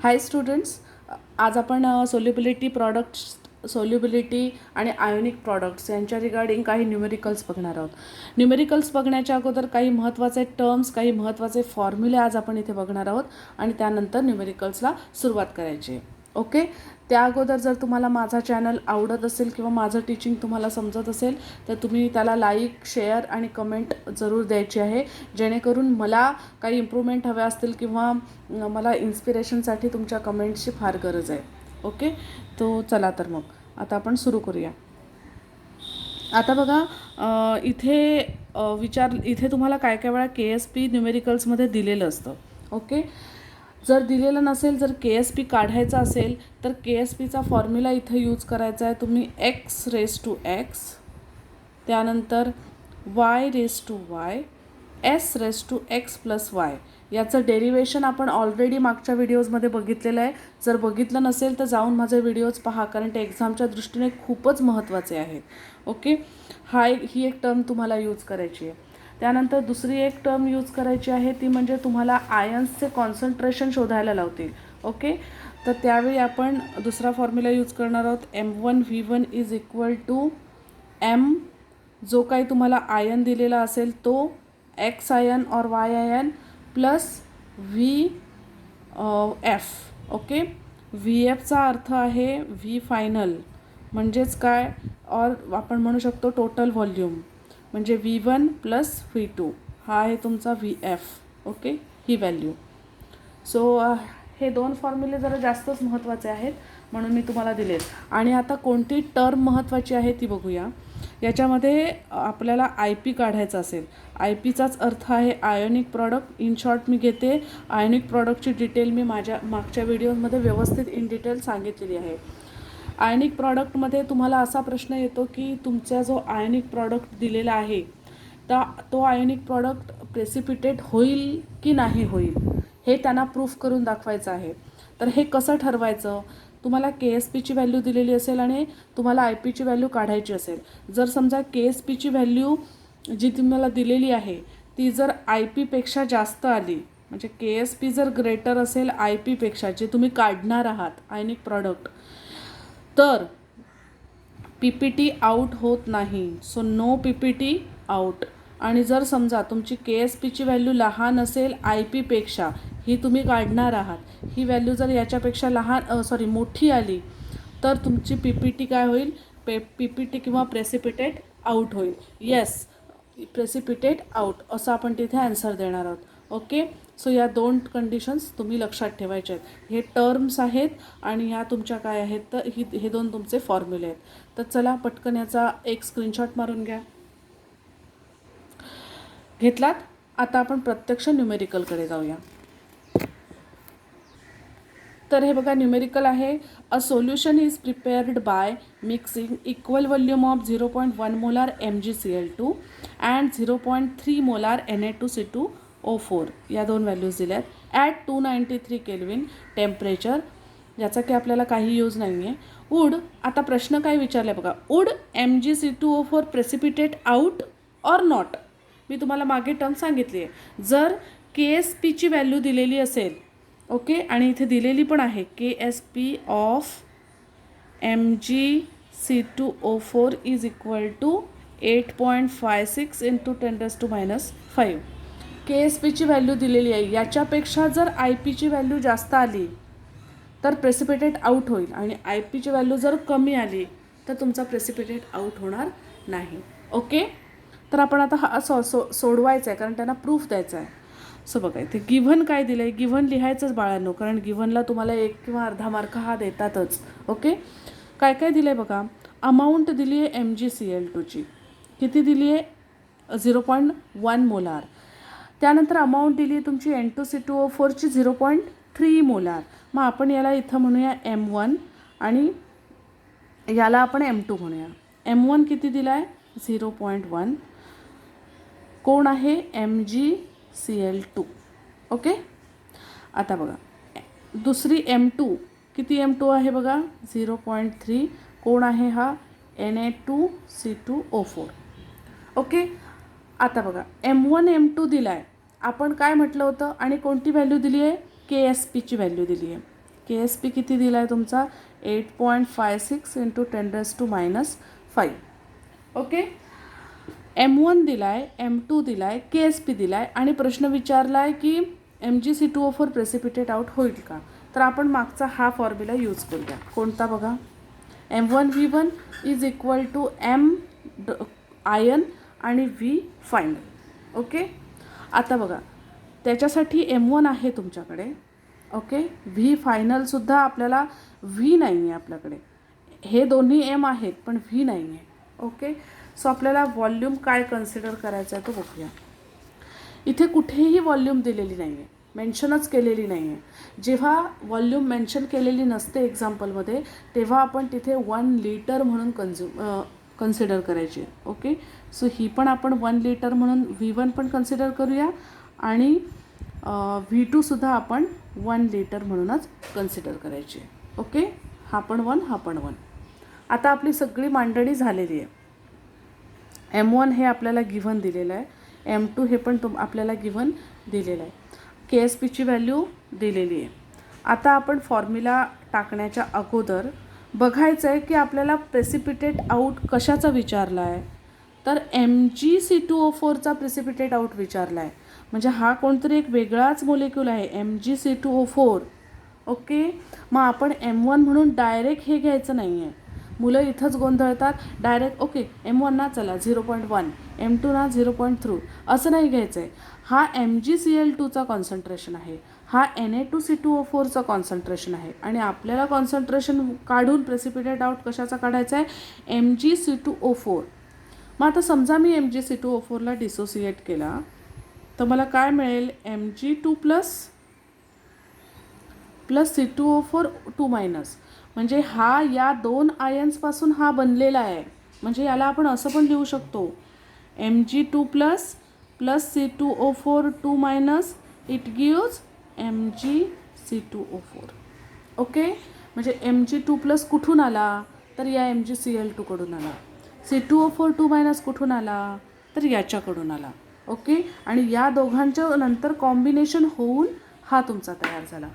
हाय students, आज आपण solubility आणि आयोनिक प्रॉडक्ट्स यांच्या रिगार्डिंग काही न्यूमेरिकल्स बघणार आहोत. न्यूमेरिकल्स बघण्याच्या अगोदर काही महत्त्वाचे टर्म्स, काही महत्त्वाचे फॉर्म्युले आज आपण इथे बघणार आहोत आणि त्यानंतर न्यूमेरिकल्सला सुरुवात करायची आहे. ओके, त्या अगोदर जर तुम्हाला माझा चॅनल आवडत असेल किंवा माझं टीचिंग तुम्हाला समजत असेल तर तुम्ही त्याला लाईक, शेअर आणि कमेंट जरूर द्यायची आहे, जेणेकरून मला काही इम्प्रूव्हमेंट हव्या असतील किंवा मला इन्स्पिरेशनसाठी तुमच्या कमेंट्सची फार गरज आहे. ओके, तो चला तर मग आता आपण सुरू करूया. आता बघा, इथे तुम्हाला काय काय वेळा KSP न्यूमेरिकल्समध्ये दिलेलं असतं. ओके, जर दिलेलं नसेल, जर KSP काढायचा असेल तर KSPचा फॉर्म्युला इथं यूज करायचा आहे. तुम्ही x⁻x, त्यानंतर y⁻y, s⁻x+y याचं डेरिवेशन आपण ऑलरेडी मागच्या व्हिडिओजमध्ये बघितलेलं आहे. जर बघितलं नसेल तर जाऊन माझे व्हिडिओज पहा, कारण ते एक्झामच्या दृष्टीने खूपच महत्त्वाचे आहेत. ओके, ही एक टर्म तुम्हाला यूज करायची आहे. त्यानंतर दुसरी एक टर्म यूज करायची आहे, ती म्हणजे तुम्हाला आयन्सचे कॉन्सन्ट्रेशन शोधायला लावतील. ओके, तर त्यावेळी आपण दुसरा फॉर्म्युला यूज करणार आहोत. M1V1 = M, जो काही तुम्हाला आयन दिलेला असेल तो X आयन और Y ion plus VF. Okay, VFचा अर्थ आहे V फायनल, म्हणजेच काय, और आपण म्हणू शकतो टोटल व्हॉल्यूम, म्हणजे V1 प्लस V2 हा आहे तुमचा VF. ओके, ही व्हॅल्यू. सो हे दोन फॉर्म्युले जरा जास्तच महत्त्वाचे आहेत म्हणून मी तुम्हाला दिलेत. आणि आता कोणती टर्म महत्त्वाची आहे ती बघूया. याच्यामध्ये आपल्याला IP काढायचा असेल. IPचाच अर्थ आहे आयोनिक प्रॉडक्ट. इन शॉर्ट मी घेते, आयोनिक प्रॉडक्टची डिटेल मी माझ्या मागच्या व्हिडिओमध्ये व्यवस्थित इन डिटेल सांगितलेली आहे. आयोनिक प्रॉडक्टमध्ये तुम्हाला असा प्रश्न येतो की तुमचा जो आयोनिक प्रॉडक्ट दिलेला आहे तो आयोनिक प्रॉडक्ट प्रेसिपिटेट होईल की नाही होईल हे त्यांना प्रूफ करून दाखवायचं आहे. तर हे कसं ठरवायचं? तुम्हाला KSPची व्हॅल्यू दिलेली असेल आणि तुम्हाला IPची व्हॅल्यू काढायची असेल. जर समजा KSPची व्हॅल्यू जी तुम्हाला दिलेली आहे ती जर IPपेक्षा जास्त आली, म्हणजे KSP जर ग्रेटर असेल IPपेक्षा, जे तुम्ही काढणार आहात आयनिक प्रॉडक्ट, तर PPT आउट होत नाही. So no PPT out. आणि जर समजा तुमची KSPची व्हॅल्यू लहान असेल IPपेक्षा, ही तुम्ही काढणार आहात, ही व्हॅल्यू जर याच्यापेक्षा मोठी आली तर तुमची PPT काय होईल? PPT किंवा प्रेसिपिटेट आउट होईल. येस, प्रेसिपिटेट आउट असं आपण तिथे आन्सर देणार आहोत. ओके, सो या दोन कंडिशन्स तुम्ही लक्षात ठेवायच्या आहेत. हे टर्म्स आहेत आणि ह्या तुमच्या काय आहेत तर हे दोन तुमचे फॉर्म्युले आहेत. तर चला पटकन याचा एक स्क्रीनशॉट मारून घ्या. घेतलात? आता आपण प्रत्यक्ष न्यूमेरिकलकडे जाऊया. तर हे बघा, न्यूमेरिकल आहे. A solution is prepared by mixing equal volume of 0.1 molar MgCl2 and 0.3 molar Na2CO4 या दोन व्हॅल्यूज दिल्यात ॲट 293 केल्विन टेम्परेचर, याचा की आपल्याला काही यूज नाही आहे. आता प्रश्न काय विचारला बघा, would MgC2O4 precipitate out or not? मी तुम्हाला मागे टर्म सांगितली आहे. जर KSPची व्हॅल्यू दिलेली असेल, ओके, आणि इथे दिलेली पण आहे KSP ऑफ MgC2O4 = 8.56 × 10⁻⁵. KSPची व्हॅल्यू दिलेली आहे. याच्यापेक्षा जर IPची व्हॅल्यू जास्त आली तर प्रेसिपिटेट आउट होईल, आणि IPची व्हॅल्यू जर कमी आली तर तुमचा प्रेसिपिटेट आउट होणार नाही. ओके, तर आपण आता हा सोडवायचा आहे, कारण त्यांना प्रूफ द्यायचा आहे. सो बघा, इथे गिव्हन काय दिलं आहे, गिव्हन लिहायचंच बाळांनो, कारण गिव्हनला तुम्हाला 1 किंवा अर्धा मार्क हा देतातच. ओके, काय काय दिलं आहे बघा. अमाऊंट दिली आहे MgCl2ची, किती दिली आहे? 0.1 मोलार. त्यानंतर अमाऊंट दिली आहे तुमची N2CO4ची 0.3 मोलार. मग आपण याला इथं म्हणूया M1 आणि याला आपण M2 म्हणूया. M1 किती दिला आहे? 0.1. कोण आहे? MgCl2. ओके, आता बघा दुसरी M2, किती M2 आहे बघा? 0.3. कोण आहे हा? Na2CO4. ओके, आता बघा M1 M2 दिला आहे. आपण काय म्हटलं होतं आणि कोणती व्हॅल्यू दिली आहे? KSPची व्हॅल्यू दिली आहे. KSP किती दिला आहे तुमचा 8.56 इंटू 10⁻⁻5. ओके. M1 दिला आहे, M2 दिला आहे, KSP दिला आहे आणि प्रश्न विचारला आहे की MgC2O4 प्रेसिपिटेट आउट होईल का. तर आपण मागचा हा फॉर्म्युला यूज करूया. कोणता बघा, M1V1 is equal to M ion आणि V फायनल. ओके. आता बघा त्याच्यासाठी M1 आहे तुमच्याकडे. ओके. V फायनलसुद्धा आपल्याला V नाही आहे आपल्याकडे. हे दोन्ही M आहेत पण V नाही आहे. ओके. सो आपल्याला व्हॉल्यूम काय कन्सिडर करायचा आहे तो बघूया. इथे कुठेही व्हॉल्यूम दिलेली नाही आहे, मेन्शनच केलेली नाही आहे. जेव्हा व्हॉल्यूम मेन्शन केलेली नसते एक्झाम्पलमध्ये तेव्हा आपण तिथे 1 लिटर म्हणून कन्सिडर करायची. ओके. सो ही पण आपण 1 लिटर म्हणून V1 पण कन्सिडर करूया आणि V2सुद्धा आपण 1 लिटर म्हणूनच कन्सिडर करायची. ओके. हा पण 1, हा पण 1. आता आपली सगळी मांडणी झालेली आहे. M1 हे आपल्याला गिव्हन दिलेलं आहे, M2 हे पण आपल्याला गिव्हन दिलेलं आहे, KSPची व्हॅल्यू दिलेली आहे. आता आपण फॉर्म्युला टाकण्याच्या अगोदर बघायचं आहे की आपल्याला प्रेसिपिटेट आउट कशाचा विचारला आहे. तर MgC2O4चा प्रेसिपिटेट आउट विचारला आहे. म्हणजे हा कोणतरी एक वेगळाच मोलेक्यूल आहे MgC2O4. ओके. मग आपण M1 म्हणून डायरेक्ट हे घ्यायचं नाही आहे. मुलं इथंच गोंधळतात. डायरेक्ट ओके M1 ना चला 0.1, M2 ना 0.3 असं नाही घ्यायचं आहे. हा MgCl2चा कॉन्सन्ट्रेशन आहे, हा Na2C2O4चा कॉन्सन्ट्रेशन आहे आणि आपल्याला कॉन्सन्ट्रेशन काढून प्रेसिपिटेट आउट कशाचा काढायचा आहे MgC2O4. मग आता समजा मी MgC2O4ला डिसोसिएट केला तर मला काय मिळेल Mg2 प्लस C2O4 2- म्हणजे हा या 2 आयन्सपासून हा बनलेला आहे. म्हणजे याला आपण असं पण लिहू शकतो Mg2 plus C2O4 2- it gives MgC2O4. Okay. म्हणजे Mg2 प्लस कुठून आला तर या MgCl2कडून आला. C2O4 2- कुठून आला तर याच्याकडून आला. ओके. आणि या दोघांच्या नंतर कॉम्बिनेशन होऊन हा तुमचा तयार झाला.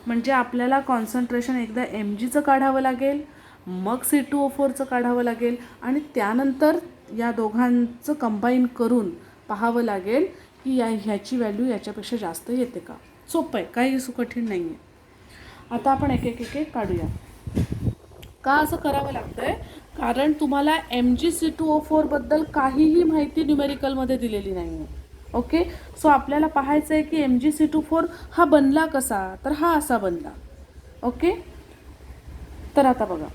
म्हणजे आपल्याला कॉन्सन्ट्रेशन एकदा Mgचं काढावं लागेल, मग C2O4चं काढावं लागेल आणि त्यानंतर या दोघांचं कंबाईन करून पाहावं लागेल की ह्याची व्हॅल्यू याच्यापेक्षा जास्त येते का. सोपं आहे, काही कठीण नाही आहे. आता आपण एक काढूया. का असं करावं लागतं आहे कारण तुम्हाला MgC2O4बद्दल काहीही माहिती न्यूमेरिकलमध्ये दिलेली नाही आहे. ओके. सो आपल्याला पाहायचं आहे की MgC2O4 हा बनला कसा तर हा असा बनला. ओके. तर आता बघा,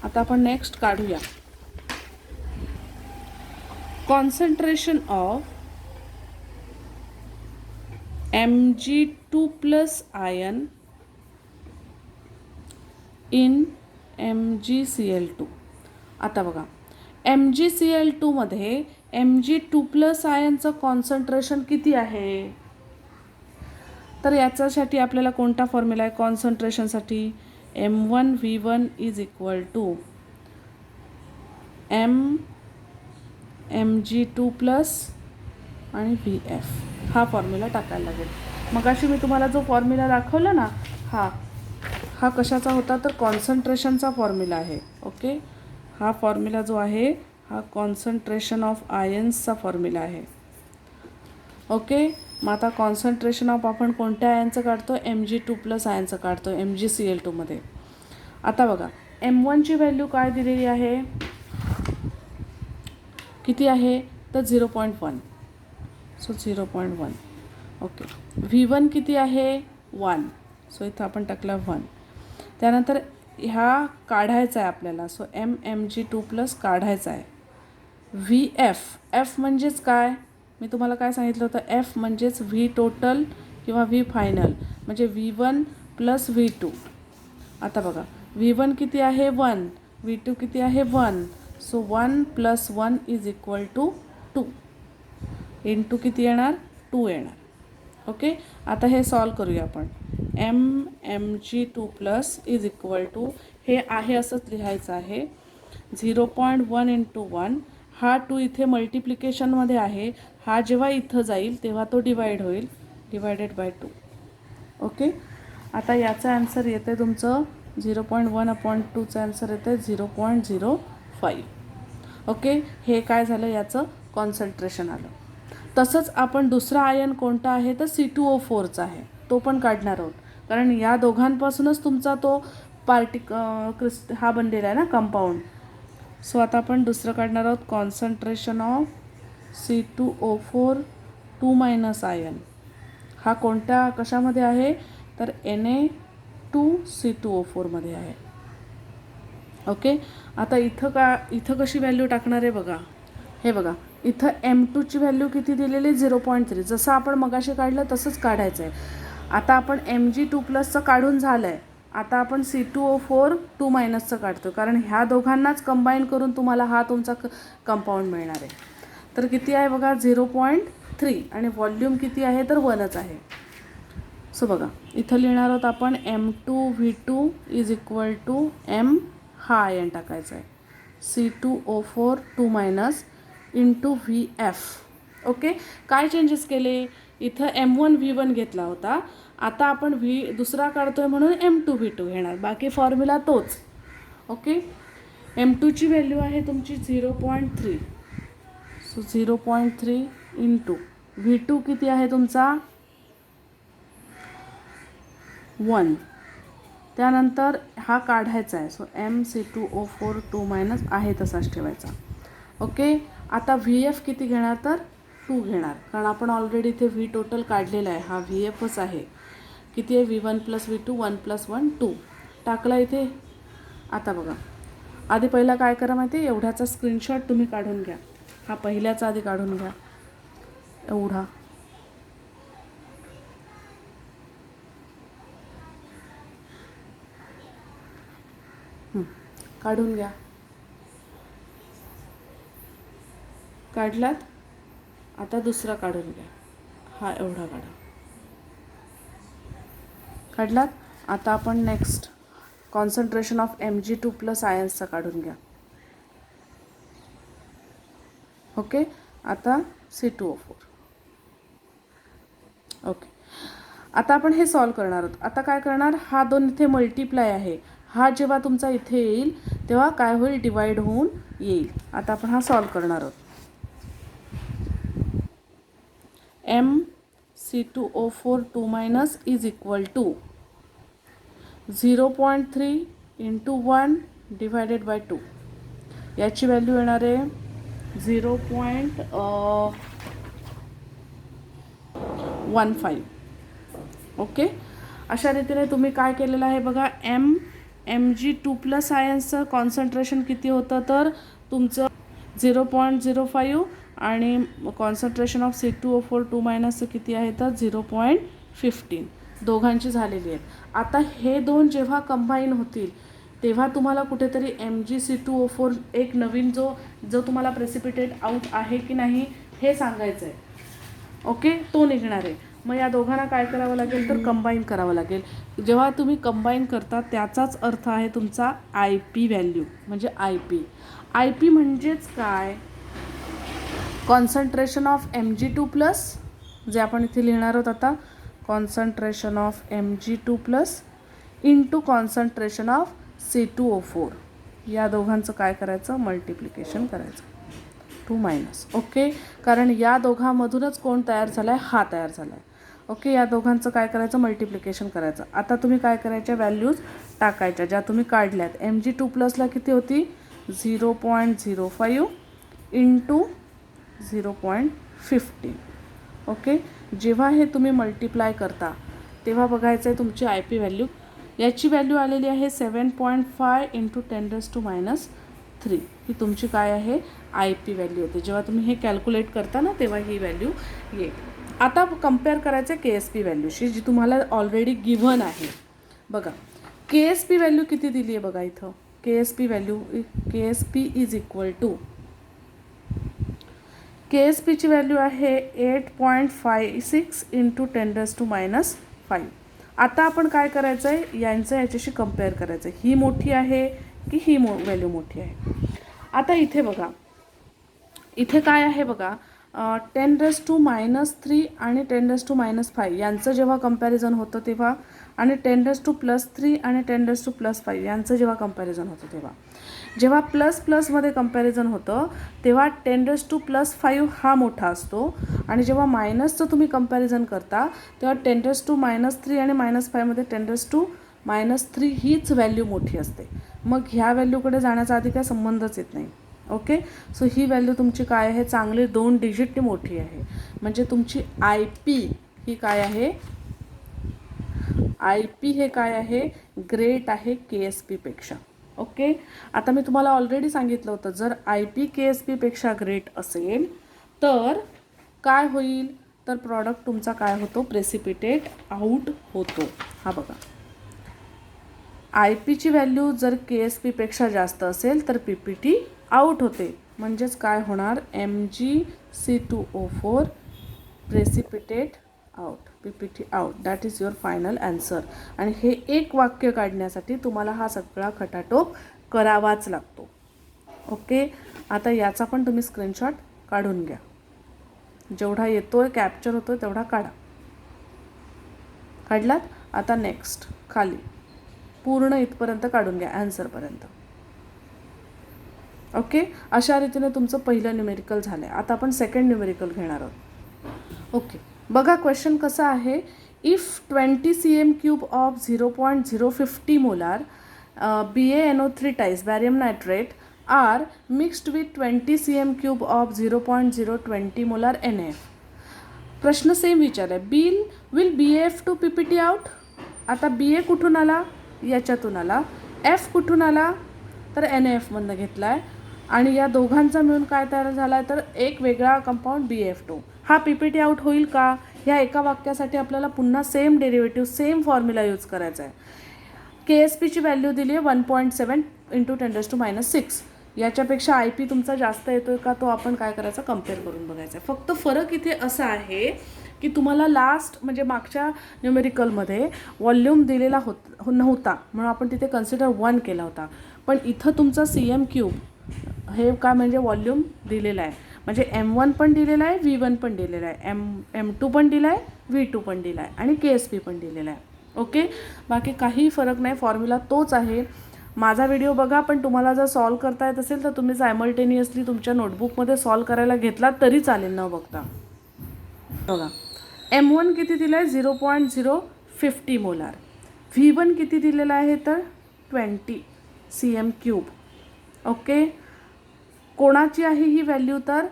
आता आपण नेक्स्ट काढूया concentration of Mg2 plus ion in MgCl2. आता बघा MgCl2मध्ये Mg2 प्लस आयनचं कॉन्सन्ट्रेशन किती आहे तर याच्यासाठी आपल्याला कोणता फॉर्म्युला आहे कॉन्सन्ट्रेशनसाठी M1V1 is equal to Mg2 plus आणि Vf. हा फॉर्म्युला टाकायला लागेल. मग अशी मी तुम्हाला जो फॉर्म्युला दाखवला ना हा कशाचा होता तर कॉन्सन्ट्रेशनचा फॉर्म्युला आहे. ओके. हा फॉर्म्युला जो आहे हा कॉन्सन्ट्रेशन ऑफ आयन्सचा फॉर्म्युला आहे. ओके. मग आता कॉन्सन्ट्रेशन ऑफ आपण कोणत्या आयनचं काढतो Mg2 प्लस आयनचं काढतो MgCl2मध्ये. आता बघा M1ची व्हॅल्यू काय दिलेली आहे किती आहे तर 0.1. सो 0.1. ओके. V1 किती आहे 1. सो इथं आपण टाकला 1. त्यानंतर ह्या काढायचा आहे आपल्याला. सो Mg2 प्लस काढायचा आहे. F म्हणजेच काय मी तुम्हाला काय सांगितलं होतं F म्हणजेच V टोटल किंवा V फायनल म्हणजे V1 प्लस V2. आता बघा V1 किती आहे 1, V2 किती आहे 1. So 1 + 1 is equal to 2 into किती येणार 2 येणार. ओके. आता हे सॉल्व करूया आपण. Mg2 plus is equal to हे आहे असंच लिहायचं आहे 0.1 इंटू 1. हा 2 इथे मल्टिप्लिकेशनमध्ये आहे, हा जेव्हा इथं जाईल तेव्हा तो डिवाइड होईल, डिवायडेड बाय 2. ओके. आता याचं आन्सर येते तुमचं 0.1/2चं आन्सर येते 0.05. ओके, हे काय झालं, याचं कॉन्सन्ट्रेशन आलं. तसंच आपण दुसरा आयन कोणता आहे तर C2O4चा आहे, तो पण काढणार आहोत. कारण या दोघांपासूनच तुमचा तो हा बनलेला आहे ना कंपाऊंड. सो आता आपण दुसरं काढणार आहोत, कॉन्सन्ट्रेशन ऑफ C2O4 2- आयन. हा कोणत्या कशामध्ये आहे तर Na2CO4 मध्ये आहे. ओके, आता इथं कशी व्हॅल्यू टाकणार आहे बघा. हे बघा, इथं M2ची व्हॅल्यू किती दिलेली 0.3. जसं आपण मगाशी काढलं तसंच काढायचं आहे. आता आपण Mg2+ काढून झालं आहे. आता आपण C2O4 2- काढतो, कारण ह्या दोघांनाच कंबाईन करून तुम्हाला हा तुमचा कंपाऊंड मिळणार आहे. तर किती आहे बघा 0.3 आणि व्हॉल्यूम किती आहे तर 1च आहे. सो बघा, इथं लिहिणार आहोत आपण M2V2 = M, हा आयन टाकायचा आहे, C2O4 2- × VF. ओके, काय चेंजेस केले, इथं M1V1 घेतला होता, आता आपण दुसरा काढतोय म्हणून M2V2 घेणार, बाकी फॉर्म्युला तोच. ओके, M2ची व्हॅल्यू आहे तुमची 0.3. सो 0.3 × V2 किती आहे तुमचा 1. त्यानंतर हा काढायचा आहे. सो MC2O4 2- आहे तसाच ठेवायचा. ओके, आता VF किती घेणार तर 2 घेणार, कारण आपण ऑलरेडी इथे V टोटल काढलेला आहे, हा VFच आहे. किती आहे V1 + V2 1 + 1 2 टाकला इथे. आता बघा, आधी पहिला काय करा माहिती आहे, एवढ्याचा स्क्रीनशॉट तुम्ही काढून घ्या. हा पहिल्याचा आधी काढून घ्या, एवढा. काढून घ्या. काढलात, आता दुसरा काढून घ्या, हा एवढा काढा. काढलात, आता आपण नेक्स्ट कॉन्सन्ट्रेशन ऑफ Mg2+ आयन्सचा काढून घ्या. ओके, आता C2O4. ओके, आता आपण हे सॉल्व करणार आहोत. आता काय करणार, हा 2 इथे मल्टिप्लाय आहे, हा जेव्हा तुमचा इथे येईल तेव्हा काय होईल, डिवाइड होऊन येईल. आता आपण हा सॉल्व करणार आहोत. MC2O4 2- = 0.3 × 1 / 2. याची व्हॅल्यू येणार आहे 0.15. ओके, अशा रीतीने तुम्ही काय केलेलं आहे बघा, Mg2+ आयन्सचं कॉन्सन्ट्रेशन किती होतं तर तुमचं 0.05 आणि कॉन्सन्ट्रेशन ऑफ C2O4 2- किती आहे तर 0.15. दोघांची झालेली आहेत. आता हे दोन जेव्हा कंबाईन होतील तेव्हा तुम्हाला कुठेतरी Mg2O4 एक नवीन जो तुम्हाला प्रेसिपिटेट आउट आहे की नाही हे सांगायचं आहे. ओके, तो निघणार आहे. मग या दोघांना काय करावं लागेल तर कंबाईन करावं लागेल. जेव्हा तुम्ही कंबाईन करता त्याचाच अर्थ आहे तुमचा IP व्हॅल्यू, म्हणजे IP म्हणजेच काय, कॉन्सन्ट्रेशन ऑफ Mg2+, जे आपण इथे लिहिणार आहोत आता, concentration of Mg2+ × concentration of C2O4. या दोघांचं काय करायचं, मल्टिप्लिकेशन करायचं 2-. ओके, कारण या दोघांमधूनच कोण तयार झाला आहे, हा तयार झाला आहे. ओके, या दोघांचं काय करायचं, मल्टिप्लिकेशन करायचं. आता तुम्ही काय करायच्या, व्हॅल्यूज टाकायच्या ज्या तुम्ही काढल्यात. Mg2+ किती होती 0.05 × 0.15. ओके, जेव्हा हे तुम्ही मल्टिप्लाय करता तेव्हा बघायचं आहे तुमची IP व्हॅल्यू. याची व्हॅल्यू आलेली आहे 7.5 × 10⁻³ ही तुमची काय आहे, IP व्हॅल्यू होते. जेव्हा तुम्ही हे कॅल्क्युलेट करता ना तेव्हा ही व्हॅल्यू येईल. आता कम्पेअर करायचं आहे KSP व्हॅल्यूशी, जी तुम्हाला ऑलरेडी गिव्हन आहे. बघा, KSP व्हॅल्यू किती दिली आहे बघा इथं. KSP व्हॅल्यू, KSP = KSPची व्हॅल्यू आहे 8.56 × 10⁻⁵. आता आपण काय करायचं आहे, यांचं याच्याशी कम्पेअर करायचं आहे. ही मोठी आहे की ही व्हॅल्यू मोठी आहे. आता इथे बघा, इथे काय आहे बघा, 10⁻³ आणि 10⁻⁵ यांचं जेव्हा कम्पॅरिझन होतं तेव्हा आणि 10⁻³ आणि 10⁻5 यांचं जेव्हा कंपॅरिझन होतं जेव्हा प्लस प्लसमध्ये कंपॅरिझन होतं तेव्हा 10⁻5 हा मोठा असतो आणि जेव्हा मायनसचं तुम्ही कंपॅरिझन करता तेव्हा 10⁻³ आणि -5मध्ये 10⁻³ हीच व्हॅल्यू मोठी असते. मग ह्या व्हॅल्यूकडे जाण्याचा आधी काय संबंधच येत नाही. ओके, सो ही व्हॅल्यू तुमची काय आहे, चांगली 2 डिजिटनी मोठी आहे. म्हणजे तुमची IP ही काय आहे, IP हे काय आहे, ग्रेट आहे KSP पेक्षा. ओके, आता मी तुम्हाला ऑलरेडी सांगितलं होतं जर IP KSP पेक्षा ग्रेट असेल तर काय होईल, तर प्रॉडक्ट तुमचा काय होतो, प्रेसिपिटेट आउट होतो. हा बघा, IPची व्हॅल्यू जर KSP पेक्षा जास्त असेल तर PPT आउट होते. म्हणजेच काय होणार, MgC2O4 precipitate out, PPT out. That is your final answer. आणि हे एक वाक्य काढण्यासाठी तुम्हाला हा सगळा खटाटोप करावाच लागतो. ओके, आता याचा पण तुम्ही स्क्रीनशॉट काढून घ्या. जेवढा येतोय कॅप्चर होतोय तेवढा काढा. काढलात? आता नेक्स्ट खाली पूर्ण इथपर्यंत काढून घ्या, ॲन्सरपर्यंत. ओके, अशा रीतीने तुमचं पहिलं न्यूमेरिकल झालं आहे. आता आपण सेकंड न्यूमेरिकल घेणार आहोत. ओके, बघा क्वेश्चन कसा आहे. If 20 cm³ of 0.050 molar BaNO3 टाइज barium nitrate are mixed with 20 cm³ of 0.020 molar NaF. प्रश्न सेम विचार आहे. Will BaF2 PPT out. आता BA कुठून आला, याच्यातून आला. F कुठून आला, तर NaF मधनं घेतला आहे. आणि या दोघांचा मिळून काय तयार झाला आहे, तर एक वेगळा कंपाऊंड BaF2. हा PPT आउट होईल का, ह्या एका वाक्यासाठी आपल्याला पुन्हा same derivative same formula use करायचा आहे. KSPची व्हॅल्यू दिली आहे 1.7 × 10⁻⁶. याच्यापेक्षा IP तुमचा जास्त येतोय का, तो आपण काय करायचा, कम्पेअर करून बघायचा आहे. फक्त फरक इथे असा आहे की तुम्हाला लास्ट म्हणजे मागच्या न्यूमेरिकलमध्ये व्हॉल्यूम दिलेला नव्हता म्हणून आपण तिथे कन्सिडर 1 केला होता. पण इथं तुमचा cm³ हे काय म्हणजे व्हॉल्यूम दिलेला आहे. म्हणजे M1 पण दिलेला आहे, V1 पण दिलेला आहे, M2 पण दिला आहे, V2 पण दिला आहे आणि KSP पण दिलेला आहे. ओके, बाकी काही फरक नाही, फॉर्म्युला तोच आहे. माझा व्हिडिओ बघा, पण तुम्हाला जर सॉल्व करता येत असेल तर तुम्ही सायमल्टेनियसली तुमच्या नोटबुकमध्ये सॉल्व करायला घेतला तरी चालेल न बघता. बघा, M1 किती दिलं आहे, 0.050 मोलार. V1 किती दिलेला आहे, तर 20 cm³. ओके, कोणाची आहे ही व्हॅल्यू, तर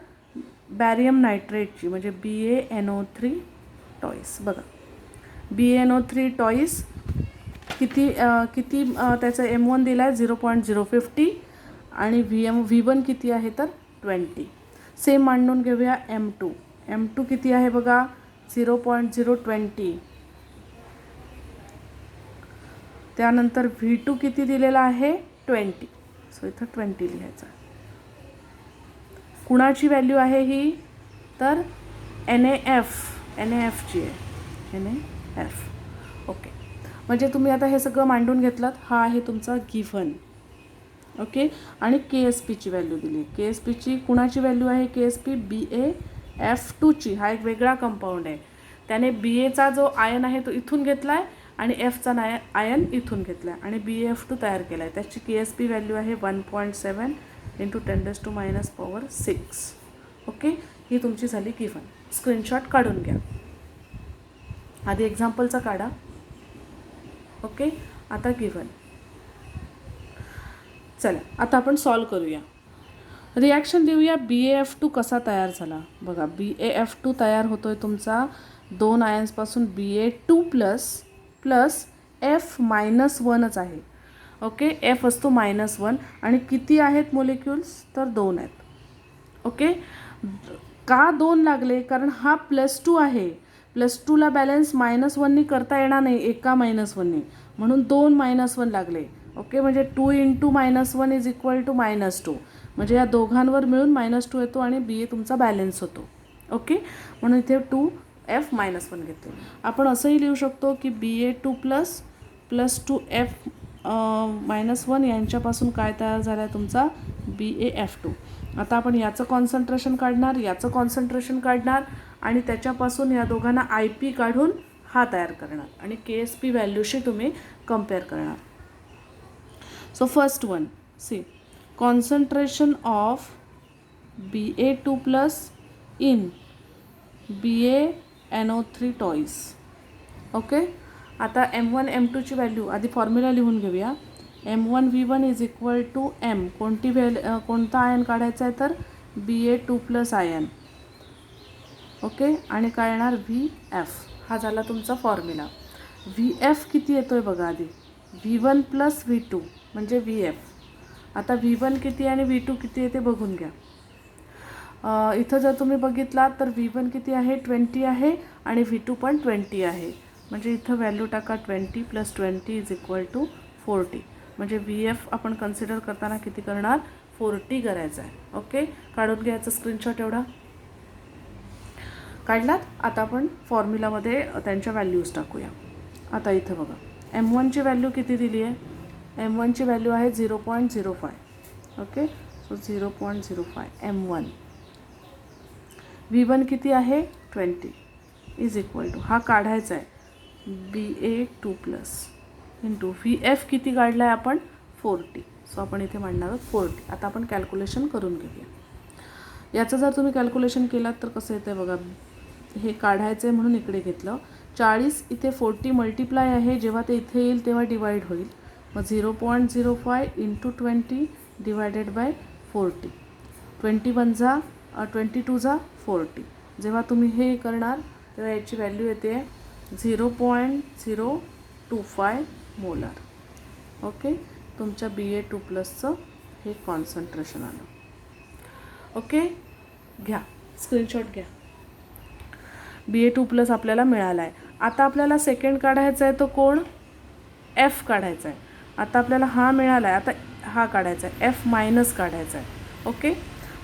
बॅरियम नायट्रेटची म्हणजे BaNO3 टॉईस. बघा, BaNO3 टॉईस किती त्याचं M1 दिला आहे 0.050 आणि V1 किती आहे, तर 20. सेम मांडून घेऊया M2 किती आहे बघा, 0.020. त्यानंतर V2 किती दिलेला आहे, 20. सो इथं 20 लिहायचं. कुणाची व्हॅल्यू आहे ही, तर NaFची आहे, NaF. ओके, म्हणजे तुम्ही आता हे सगळं मांडून घेतलात. हा आहे तुमचा गिव्हन. ओके, आणि KSPची व्हॅल्यू दिली. KSPची कुणाची व्हॅल्यू आहे, KSP BaF2ची. हा एक वेगळा कंपाऊंड आहे. त्याने BAचा जो आयन आहे तो इथून घेतला आहे आणि Fचा आयन इथून घेतला आहे आणि BaF2 तयार केला आहे. त्याची KSP व्हॅल्यू आहे 1.7 × 10⁻⁶. ओके, ही तुमची झाली गिव्हन. स्क्रीनशॉट काढून घ्या. आधी एक्झाम्पलचा काढा. ओके, आता गिव्हन. चला आता आपण सॉल्व करूया. रिॲक्शन देऊया. BaF2 कसा तयार झाला बघा. BaF2 तयार होतोय तुमचा 2 आयन्सपासून Ba2+ F-1च आहे. ओके, F असतो -1 आणि किती आहेत मोलिक्युल्स, तर 2 आहेत. ओके, का 2 लागले, कारण हा +2 आहे. +2ला बॅलन्स -1नी करता येणार नाही, एका -1नी, म्हणून 2 -1 लागले. ओके, म्हणजे 2 × -1 इज इक्वल टू -2. म्हणजे या दोघांवर मिळून -2 येतो आणि BA तुमचा बॅलन्स होतो. ओके, म्हणून इथे 2F-1 घेतले. आपण असंही लिहू शकतो की Ba2+ + 2F-1 यांच्यापासून काय तयार झाला आहे तुमचा BaF2. आता आपण याचं कॉन्सन्ट्रेशन काढणार, याचं कॉन्सन्ट्रेशन काढणार आणि त्याच्यापासून या दोघांना IP काढून हा तयार करणार आणि KSP व्हॅल्यूशी तुम्ही कम्पेअर करणार. So first one, see concentration of Ba2+ in BaNO3 twice. Okay, आता M1 M2ची व्हॅल्यू आधी फॉर्म्युला लिहून घेऊया. M1V1 is equal to M, कोणता आयन काढायचा आहे तर Ba2+ आयन. ओके, आणि काय येणार VF, हा झाला तुमचा फॉर्म्युला. VF किती येतो आहे बघा आधी, V1 + V2 म्हणजे VF. आता V1 किती आणि V2 किती आहे ते बघून घ्या. इथं जर तुम्ही बघितलात तर V1 किती आहे 20 आहे आणि V2 पण 20 आहे. म्हणजे इथं व्हॅल्यू टाका 20 + 20 इज इक्वल टू 40. म्हणजे VF आपण कन्सिडर करताना किती करणार 40 करायचं आहे. ओके, काढून घ्यायचं स्क्रीनशॉट एवढा काढलात. आता आपण फॉर्म्युलामध्ये त्यांच्या व्हॅल्यूज टाकूया. आता इथं बघा M1ची व्हॅल्यू किती दिली आहे, M1ची व्हॅल्यू आहे 0.05. Okay, so 0.05 M1. V1 किती आहे 20 इज इक्वल टू, हा काढायचा आहे Ba2+ इंटू VF किती काढला आहे आपण 40. सो आपण इथे म्हणणार आहोत 40. आता आपण कॅल्क्युलेशन करून घेऊया. याचं जर तुम्ही कॅल्क्युलेशन केलात तर कसं येतं आहे बघा, हे काढायचं आहे म्हणून इकडे घेतलं. 40 इथे 40 मल्टिप्लाय आहे, जेव्हा ते इथे येईल तेव्हा डिवाईड होईल. मग 0.05 इंटू 20 डिवायडेड बाय 40. 22 जा 40. जेव्हा तुम्ही हे करणार तेव्हा याची व्हॅल्यू येते 0.025 मोलार. ओके, तुमच्या Ba2+चं हे कॉन्सन्ट्रेशन आलं. ओके, घ्या स्क्रीनशॉट घ्या. Ba2+ आपल्याला मिळाला आहे. आता आपल्याला सेकंड काढायचा आहे तो कोण F काढायचा आहे. आता आपल्याला हा मिळाला आहे, आता हा काढायचा आहे F- काढायचा आहे. ओके,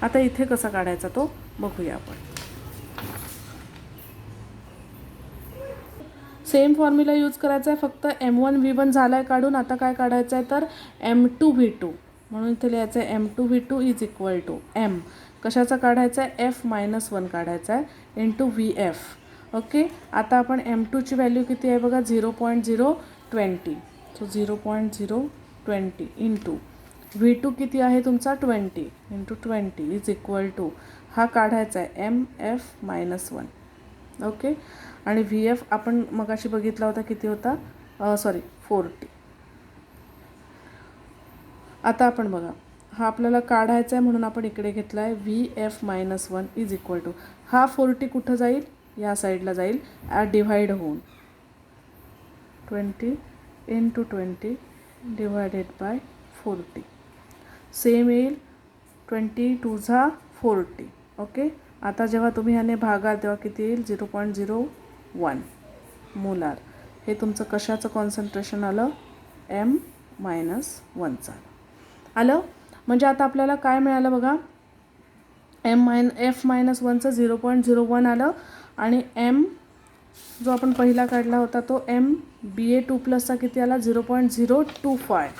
आता इथे कसा काढायचा तो बघूया आपण. सेम फॉर्म्युला यूज करायचा आहे, फक्त M1V1 झाला आहे काढून. आता काय काढायचं आहे तर M2V2, म्हणून इथे लिहायचं आहे M2V2 is equal to M कशाचा काढायचा आहे F-1 काढायचा आहे इंटू VF. ओके, आता आपण M2ची व्हॅल्यू किती आहे बघा 0.020. सो 0.020 इंटू V2 किती आहे तुमचा 20 इंटू 20 इज इक्वल टू, हा काढायचा आहे MF-1. ओके, आणि VF आपण मगाशी बघितला होता किती होता 40. आता आपण बघा हा आपल्याला काढायचा आहे म्हणून आपण इकडे घेतला आहे VF-1 इज इक्वल टू, हा 40 कुठं जाईल या साईडला जाईल डिव्हाइड होऊन 20 इंटू 20 डिवायडेड बाय 40. सेम येईल 22 जा 40. ओके, आता जेव्हा तुम्ही ह्याने भागाल तेव्हा किती येईल 0.01 मोलार. हे तुमचं कशाचं कॉन्सन्ट्रेशन आलं M-1चं आलं. म्हणजे आता आपल्याला काय मिळालं बघा, F-1चं 0.01 आलं आणि M जो आपण पहिला काढला होता तो Ba2+चा किती आला 0.025.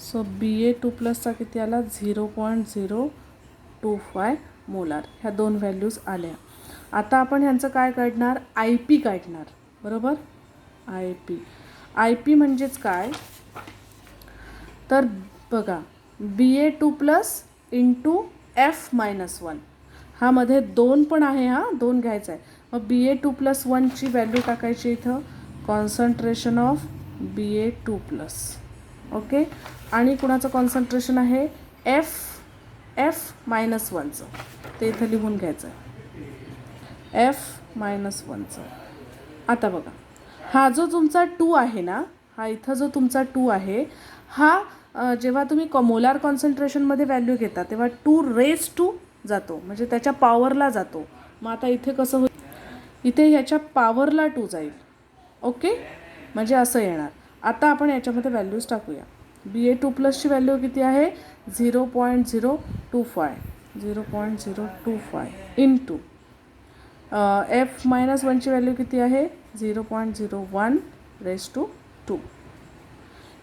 सो Ba2+चा किती आला 0.025 मोलार. ह्या दोन व्हॅल्यूज आल्या. आता आपण ह्यांचं काय काढणार IP काढणार, बरोबर. IP म्हणजेच काय तर बघा Ba2+ इंटू F-1. हा मध्ये 2 पण आहे, हा 2 घ्यायचा आहे. मग Ba2+1ची व्हॅल्यू टाकायची इथं कॉन्सन्ट्रेशन ऑफ Ba2+. ओके, आणि कुणाचं कॉन्सन्ट्रेशन आहे F-1चं, ते इथं लिहून घ्यायचं आहे F-1चं. आता बघा हा जो तुमचा 2 आहे ना, हा इथं जो तुमचा 2 आहे हा जेव्हा तुम्ही मोलार कॉन्सन्ट्रेशनमध्ये व्हॅल्यू घेता तेव्हा 2 जातो, म्हणजे त्याच्या पॉवरला जातो. मग आता इथे कसं होईल, इथे ह्याच्या पॉवरला 2 जाईल. ओके, म्हणजे असं येणार. आता आपण याच्यामध्ये व्हॅल्यूज टाकूया. Ba2+ची व्हॅल्यू किती आहे 0.025 इंटू F-1ची व्हॅल्यू किती आहे 0.01/2.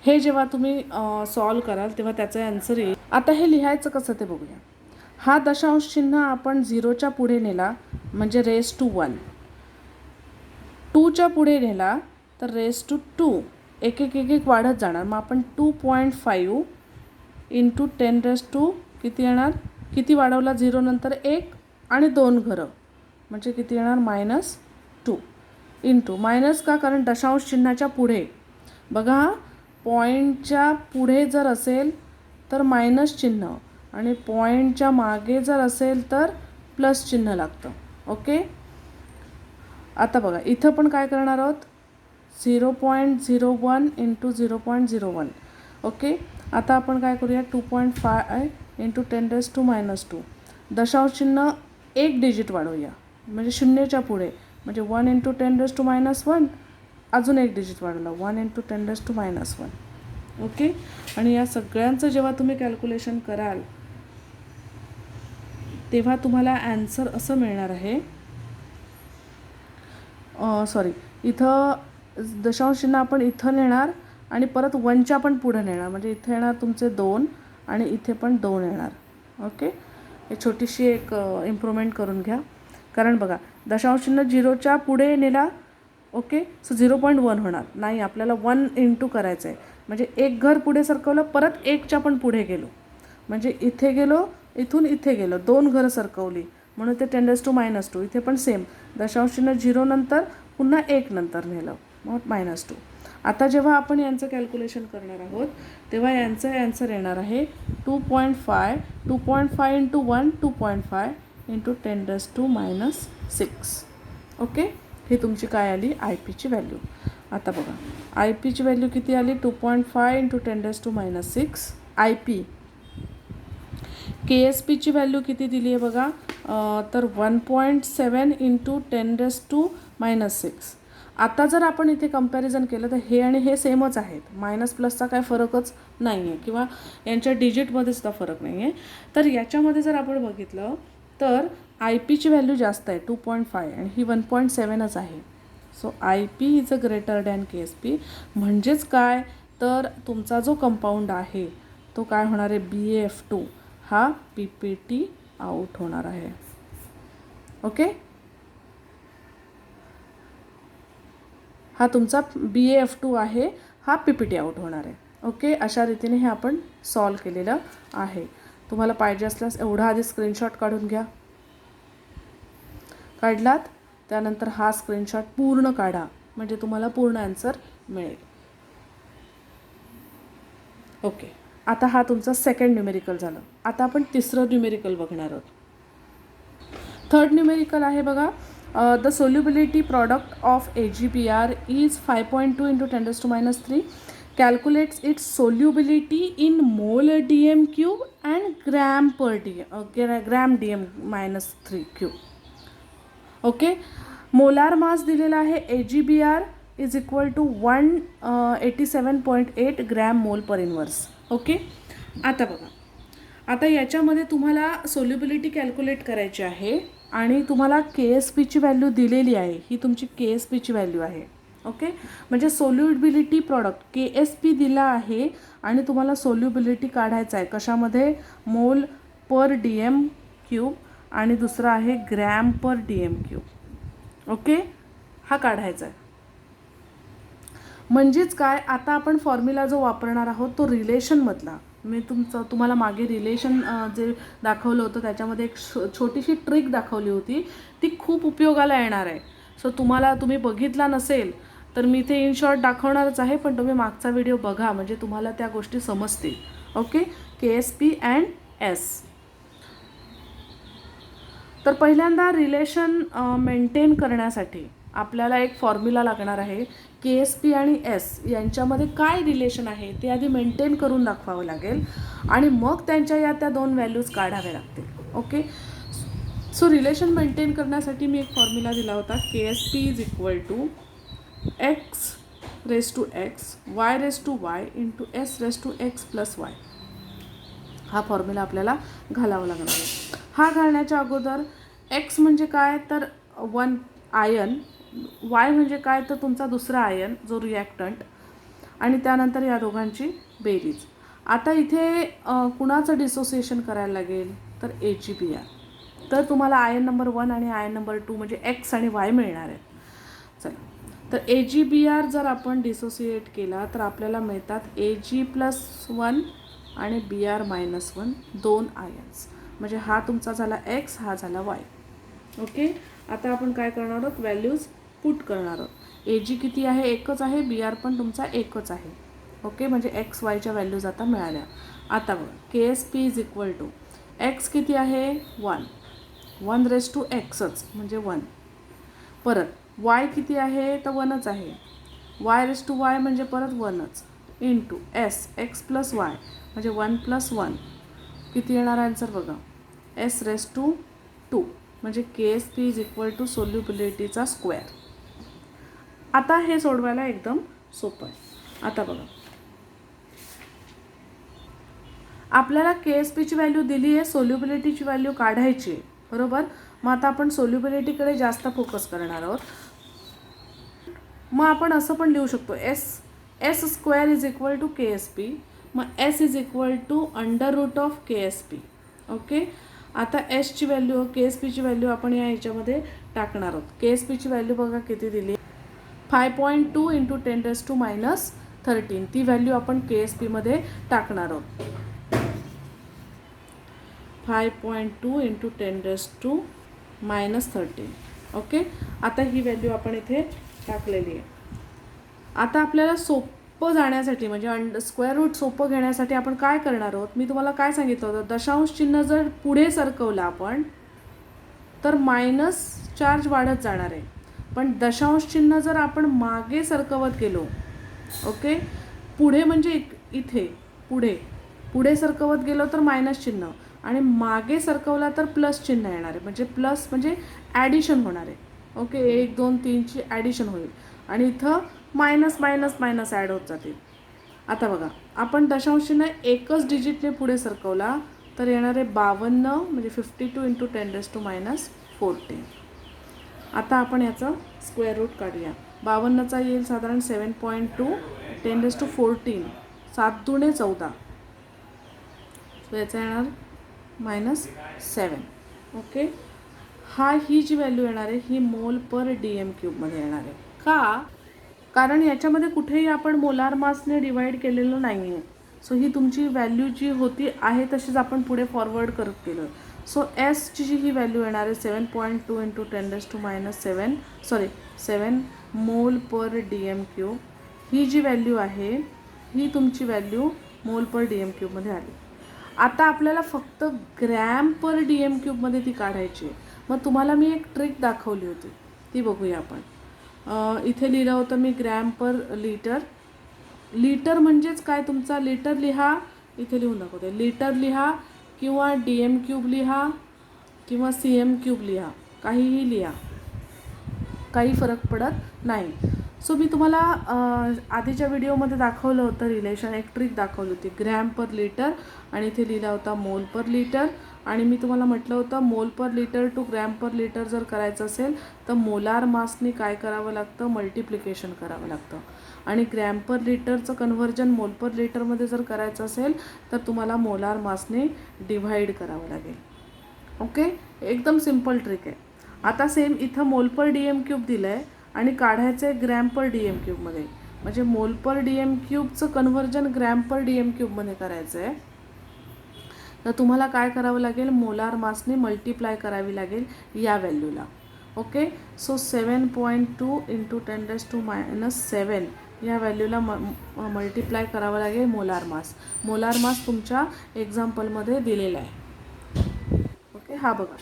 हे जेव्हा तुम्ही सॉल्व कराल तेव्हा त्याचं आन्सर येईल. आता हे लिहायचं कसं ते बघूया. हा दशांश चिन्ह आपण 0च्या पुढे नेला म्हणजे 1. 2च्या पुढे नेला तर रेस टू 2 एक एक एक एक वाढत जाणार. मग आपण 2.5 इंटू 10 किती येणार, किती वाढवला 0 नंतर 1 आणि 2 घरं म्हणजे किती येणार -2 इंटू मायनस का, कारण दशांश चिन्हाच्या पुढे बघा हा पॉईंटच्या पुढे जर असेल तर मायनस चिन्ह आणि पॉईंटच्या मागे जर असेल तर प्लस चिन्ह लागतं. ओके. आता बघा इथं पण काय करणार आहोत 0.01 इंटू 0.01. ओके. आता आपण काय करूया 2.5 इंटू 10⁻². दशांश चिन्ह एक डिजिट वाढवूया म्हणजे शून्यच्या पुढे म्हणजे 1 इंटू 10⁻1 अजून एक डिजिट वाढवलं 1 इंटू 10⁻1. ओके. आणि या सगळ्यांचं जेव्हा तुम्ही कॅल्क्युलेशन कराल तेव्हा तुम्हाला ॲन्सर असं मिळणार आहे. सॉरी, इथं दशांश चिन्ह आपण इथं नेणार आणि परत 1च्या पण पुढे नेणार म्हणजे इथे येणार तुमचे 2 आणि इथे पण 2 येणार. ओके. हे छोटीशी एक इम्प्रूव्हमेंट करून घ्या. कारण बघा दशांश चिन्ह 0च्या पुढे नेला. ओके. सो 0.1 होणार नाही, आपल्याला 1 इंटू करायचं आहे म्हणजे एक घर पुढे सरकवलं परत 1च्या पण पुढे गेलो म्हणजे इथे गेलो इथून इथे गेलो 2 घरं सरकवली म्हणून ते 10⁻². इथे पण सेम दशांश चिन्ह 0 नंतर पुन्हा 1 नंतर नेलं मग -2. आता जेव्हा आपण यांचं कॅल्क्युलेशन करणार आहोत तेव्हा यांचं ॲन्सर येणार आहे 2.5 इंटू 1 2.5 इंटू 10⁻6. ओके. ही तुमची काय आली आय पीची व्हॅल्यू. आता बघा आय पीची व्हॅल्यू किती आली 2.5 into 10⁻6 I P. K S पीची व्हॅल्यू किती दिली आहे बघा तर 1.7 इंटू 10⁻6. आता जर आपण इथे कंपॅरिझन केलं तर हे आणि हे सेमच आहेत, मायनस प्लसचा काय फरकच नाही आहे किंवा यांच्या डिजिटमध्ये सुद्धा फरक नाही आहे. तर याच्यामध्ये जर आपण बघितलं तर आय पीची व्हॅल्यू जास्त आहे 2.5 आणि ही 1.7च आहे. So I P is a greater than K S P. म्हणजेच काय तर तुमचा जो कंपाऊंड आहे तो काय होणार आहे BaF2 हा PPT आउट होणार आहे. ओके. हा तुमचा BaF2 आहे, हा PPT आउट होणार आहे. ओके. अशा रीतीने हे आपण सॉल्व केलेलं आहे. तुम्हाला पाहिजे असल्यास एवढा आधी स्क्रीनशॉट काढून घ्या. काढलात त्यानंतर हा स्क्रीनशॉट पूर्ण काढा म्हणजे तुम्हाला पूर्ण आन्सर मिळेल. ओके. आता हा तुमचा सेकंड न्यूमेरिकल झालं. आता आपण तिसरं न्यूमेरिकल बघणार आहोत. थर्ड न्यूमेरिकल आहे बघा the solubility product of AgBr is 5.2 into 10⁻3. Calculates its solubility in mole DM³ and gram DM-3³ okay. Molar mass दिलेला आहे AgBr is equal to 187.8 gram mole per inverse. Okay. आता बघा आता याच्यामध्ये तुम्हाला सोल्युबिलिटी कॅल्क्युलेट करायची आहे आणि तुम्हाला KSPची व्हॅल्यू दिलेली आहे. ही तुमची KSPची व्हॅल्यू आहे. ओके. म्हणजे सोल्युबिलिटी प्रॉडक्ट KSP दिला आहे आणि तुम्हाला सोल्युबिलिटी काढायचं आहे कशामध्ये मोल पर DM³ आणि दुसरा आहे ग्रॅम पर DM³. ओके. हा काढायचा आहे. म्हणजेच काय आता आपण फॉर्म्युला जो वापरणार आहोत तो रिलेशनमधला. मी तुम्हाला मागे रिलेशन जे दाखवलं होतं त्याच्यामध्ये एक छोटीशी ट्रिक दाखवली होती, ती खूप उपयोगाला येणार आहे. सो तुम्ही बघितला नसेल तर मी इथे इन शॉर्ट दाखवणारच आहे, पण तुम्ही मागचा व्हिडिओ बघा म्हणजे तुम्हाला त्या गोष्टी समजतील. ओके. KSP and S. तर पहिल्यांदा रिलेशन मेंटेन करण्यासाठी आपल्याला एक फॉर्म्युला लागणार आहे. KSP आणि S यांच्यामध्ये काय रिलेशन आहे ते आधी मेंटेन करून दाखवावं लागेल आणि मग त्यांच्या त्या दोन व्हॅल्यूज काढाव्या लागतील. ओके. सो रिलेशन मेंटेन करण्यासाठी मी एक फॉर्म्युला दिला होता KSP is equal to x⁻x y⁻y into s⁻x plus y. हा फॉर्म्युला आपल्याला घालावा लागणार आहे. हा घालण्याच्या अगोदर x म्हणजे काय तर 1 आयन, y म्हणजे काय तर तुमचा दुसरा आयन जो रिॲक्टंट आणि त्यानंतर या दोघांची बेरीज. आता इथे कुणाचं डिसोसिएशन करायला लागेल तर AgBr. तर तुम्हाला आयन नंबर 1 आणि आयन नंबर 2 म्हणजे x आणि y मिळणार आहेत. चला तर AgBr जर आपण डिसोसिएट केला तर आपल्याला मिळतात Ag+1 आणि Br-1 2 आयन्स. म्हणजे हा तुमचा झाला X, हा झाला Y. ओके, आता आपण काय करणार आहोत, व्हॅल्यूज पुट करणार आहोत. Ag किती आहे, एकच आहे. Br पण तुमचा एकच आहे. ओके, म्हणजे X Yच्या व्हॅल्यूज आता मिळाल्या. आता बघा KSP is equal to X किती आहे 1, 1⁻Xच म्हणजे 1. परत Y किती आहे तर 1च आहे. Y⁻Y म्हणजे परत 1च इंटू X+Y म्हणजे 1+1 किती येणार आन्सर बघा, S⁻2 म्हणजे KSP इज इक्वल टू सोल्युबिलिटीचा स्क्वेअर. आता हे सोडवायला एकदम सोपं आहे. आता बघा आपल्याला KSPची व्हॅल्यू दिली आहे, सोल्युबिलिटीची व्हॅल्यू काढायची आहे, बरोबर. मग आता आपण सोल्युबिलिटीकडे जास्त फोकस करणार आहोत. मग आपण असं पण लिहू शकतो S² is equal to KSP. मग S इज इक्वल टू √ऑफ KSP. ओके, आता Sची व्हॅल्यू KSPची व्हॅल्यू आपण या ह्याच्यामध्ये टाकणार आहोत. KSPची व्हॅल्यू बघा किती दिली, 5.2 × 10⁻13. ती व्हॅल्यू आपण KSPमध्ये टाकणार आहोत. 5.2 × 10⁻13. ओके, आता ही व्हॅल्यू आपण इथे टाकलेली आहे. आता आपल्याला सोपं जाण्यासाठी म्हणजे स्क्वेअर रूट सोपं घेण्यासाठी आपण काय करणार आहोत, मी तुम्हाला काय सांगितलं होतं, दशांश चिन्ह जर पुढे सरकवलं आपण तर मायनस चार्ज वाढत जाणार आहे. पण दशांश चिन्ह जर आपण मागे सरकवत गेलो, ओके, पुढे म्हणजे इथे पुढे सरकवत गेलो तर मायनस चिन्ह आणि मागे सरकवला तर प्लस चिन्ह येणार आहे. म्हणजे प्लस म्हणजे ॲडिशन होणार आहे. ओके, 1 2 3ची ॲडिशन होईल आणि इथं मायनस मायनस मायनस ॲड होत जातील. आता बघा आपण दशांश चिन्ह एकच डिजिटने पुढे सरकवला तर येणार आहे 52 म्हणजे 52 × 10⁻14. आता आपण याचं स्क्वेअर रूट काढूया. 52चा येईल साधारण 7.2 10⁻14, 7 दुणे 14. सो याचा येणार -7. ओके, ही जी व्हॅल्यू येणार आहे ही मोल पर DM³ मध्ये येणार आहे. का, कारण याच्यामध्ये कुठेही आपण मोलार मासने डिवाईड केलेलं नाही आहे. सो ही तुमची व्हॅल्यू जी होती आहे तशीच आपण पुढे फॉरवर्ड करत गेलो. सो Sची जी ही व्हॅल्यू येणार आहे 7.2 × 7 मोल पर DM³. ही जी व्हॅल्यू आहे ही तुमची व्हॅल्यू मोल पर DM³ मध्ये आली. आता आपल्याला फक्त ग्रॅम पर DM³ मध्ये ती काढायची आहे. मग तुम्हाला मी एक ट्रिक दाखवली होती, ती बघूया आपण. इथे लिहिलं होतं मी ग्रॅम पर लिटर. लिटर म्हणजेच काय, तुमचा लिटर लिहा, इथे लिहून दाखवते. लिटर लिहा किंवा DM³ लिहा किंवा CM³ लिहा, काहीही लिहा, काही फरक पडत नाही. सो मी तुम्हाला आधीच्या व्हिडिओमध्ये दाखवलं होतं रिलेशन, एक ट्रिक दाखवली होती ग्रॅम पर लिटर आणि इथे लिहिला होता मोल पर लिटर. आणि मी तुम्हाला म्हटलं होतं mole per litre to gram per litre जर करायचं असेल तर मोलार मासने काय करावं लागतं, मल्टिप्लिकेशन करावं लागतं. आणि ग्रॅम पर लिटरचं कन्व्हर्जन मोल पर लिटरमध्ये जर करायचं असेल तर तुम्हाला मोलार मासने डिव्हाइड करावं लागेल. ओके, एकदम सिम्पल ट्रिक आहे. आता सेम इथं मोल पर DM³ दिलं आहे आणि काढायचं आहे ग्रॅम पर DM³ मध्ये. म्हणजे मोल पर DM³चं कन्व्हर्जन ग्रॅम पर DM³ मध्ये करायचं आहे. तर तुम्हाला काय करावं लागेल, मोलार मासने मल्टिप्लाय करावी लागेल या व्हॅल्यूला. ओके, सो 7.2 × 10⁻7 या व्हॅल्यूला मल्टिप्लाय करावं लागेल मोलार मास. मोलार मास तुमच्या एक्झाम्पलमध्ये दिलेला आहे. ओके, हा बघा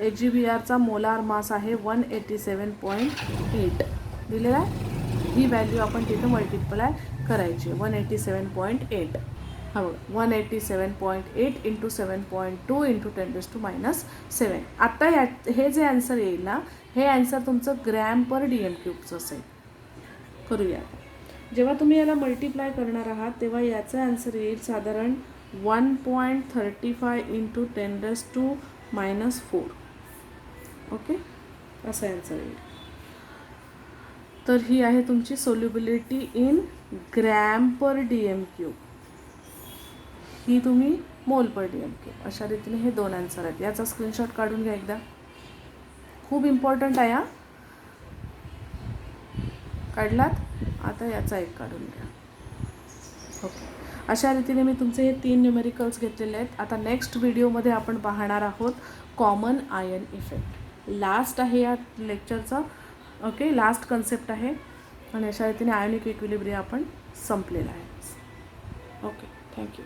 AgBrचा मोलार मास आहे 187.8 दिलेला आहे. ही व्हॅल्यू आपण तिथं मल्टिप्लाय करायची 187.8. हा बघा 187.8 × 7.2 × 10⁻7. आता हे जे आन्सर येईल ना, हे आन्सर तुमचं ग्रॅम पर DM³ असेल. करूया. जेव्हा तुम्ही याला मल्टिप्लाय करणार आहात तेव्हा याचं आन्सर येईल साधारण 1.35 × 10⁻4. ओके, असं आन्सर येईल. तर ही आहे तुमची solubility in gram per DM³. ही तुम्ही मोल पर DM³. अशा रीतीने हे 2 आन्सर आहेत. याचा स्क्रीनशॉट काढून घ्या एकदा, खूप इम्पॉर्टंट आहे हा. काढलात. आता याचा एक काढून घ्या. ओके, अशा रीतीने मी तुमचे हे 3 न्यूमेरिकल्स घेतलेले आहेत. आता नेक्स्ट व्हिडिओमध्ये आपण पाहणार आहोत कॉमन आयन इफेक्ट. लास्ट आहे या लेक्चरचा. ओके, लास्ट कन्सेप्ट आहे आणि अशा रीतीने आयोनिक इक्विलिब्रियम आपण संपलेला आहे. Okay, thank you.